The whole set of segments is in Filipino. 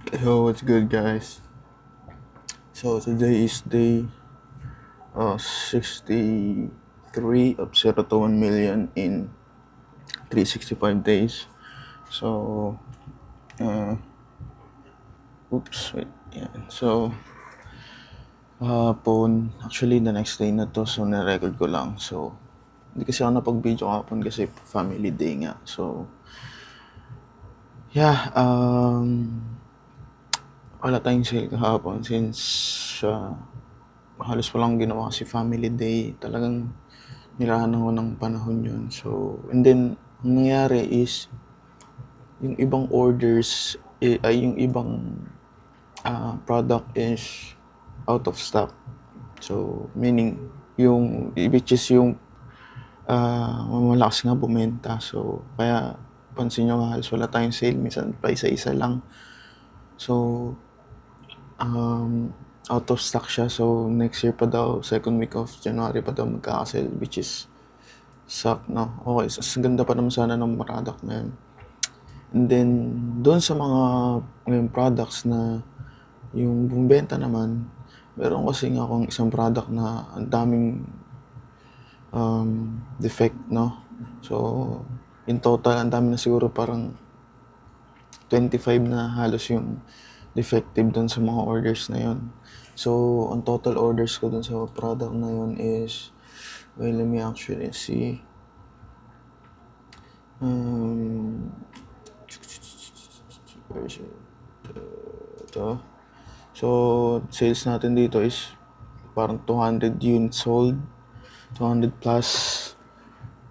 Yo, what's good, guys? So today is day 63 of 0 to 1 million in 365 days. So, uh, oops, wait, yeah. So, hapon, actually the next day na to, so na-record ko lang. So, hindi kasi ako napag-video kahapon kasi family day nga. So, yeah, wala tayong sale kahapon since halos walang ginawa kasi family day. Talagang nirahanan ko ng panahon yun. So, and then, ang nangyari is, yung ibang orders, ay yung ibang product is out of stock. So, meaning, which is yung malakas nga bumenta. So, kaya, pansin nyo nga, halos wala tayong sale. Minsan pa isa-isa lang. So, out of stock siya. So, next year pa daw, second week of January pa daw magkakasale, which is suck, no? Okay, so, ganda pa naman sana ng product na yun. And then, doon sa mga products na yung bumibenta naman, meron kasi nga akong isang product na ang daming defect, no? So, in total, ang dami na siguro parang 25 na halos yung defective doon sa mga orders na yun. So, ang total orders ko doon sa product na yun is, well, let me actually see. Where is it? Ito. So, sales natin dito is parang 200 units sold. 200 plus.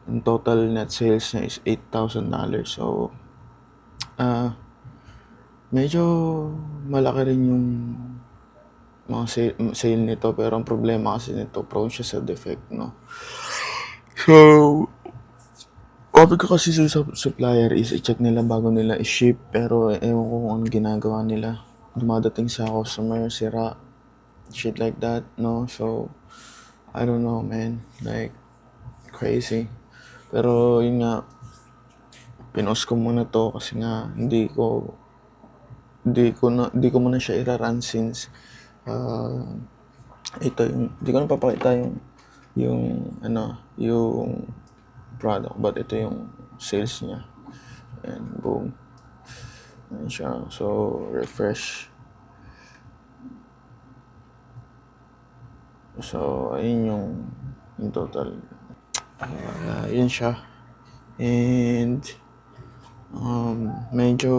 In total net sales niya is $8,000. So, medyo malaki rin yung mga sale nito. Pero ang problema kasi nito, prone siya sa defect, no? So, copy ko kasi sa supplier is i-check nila bago nila i-ship. Pero ewan ko kung anong ginagawa nila. Dumadating sa customer, sira, shit like that, no? So, I don't know, man. Like, crazy. Pero, yun nga, pinost ko muna to kasi nga, hindi ko muna siya iraran since, ito yung, hindi ko na papakita yung product, but ito yung sales niya. And boom. Ayan siya. So, refresh. So, ayun yung total. Yun siya. And, medyo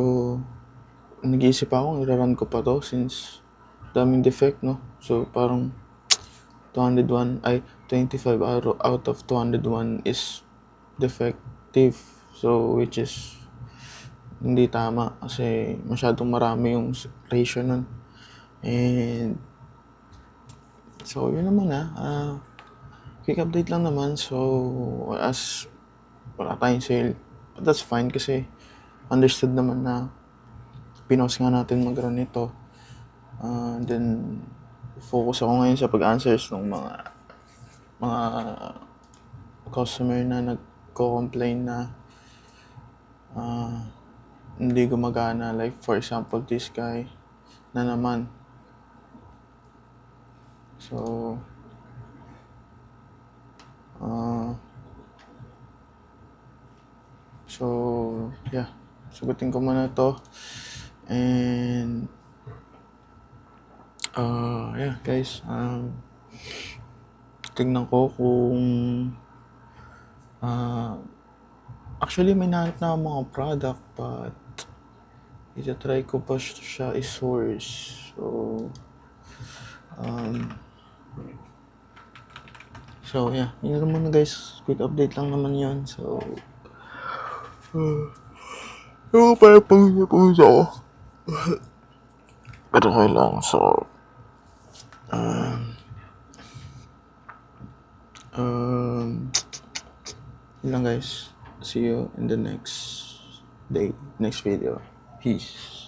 nag-iisip ako, iraran ko pa to since daming defect, no? So, parang 25 out of 201 is defective. So, which is hindi tama kasi masyadong marami yung ratio nun. And, so, yun naman quick update lang naman. So, as wala tayong sale, but that's fine kasi understood naman na pinost nga natin mag-run nito. Then, focus ako ngayon sa pag-answers ng mga customer na nagko-complain na hindi gumagana. Like, for example, this guy na naman. So, yeah. Sagutin ko muna to. And, yeah, guys. Tingnan ko kung, actually, may nahanap na mga product, but, itatry ko pa siya i-source. So, yeah. Yun lang muna, guys. Quick update lang naman yun. So, parang pag-pause ako. Pero okay lang. So, yun lang, guys. See you in the next day, next video. Peace.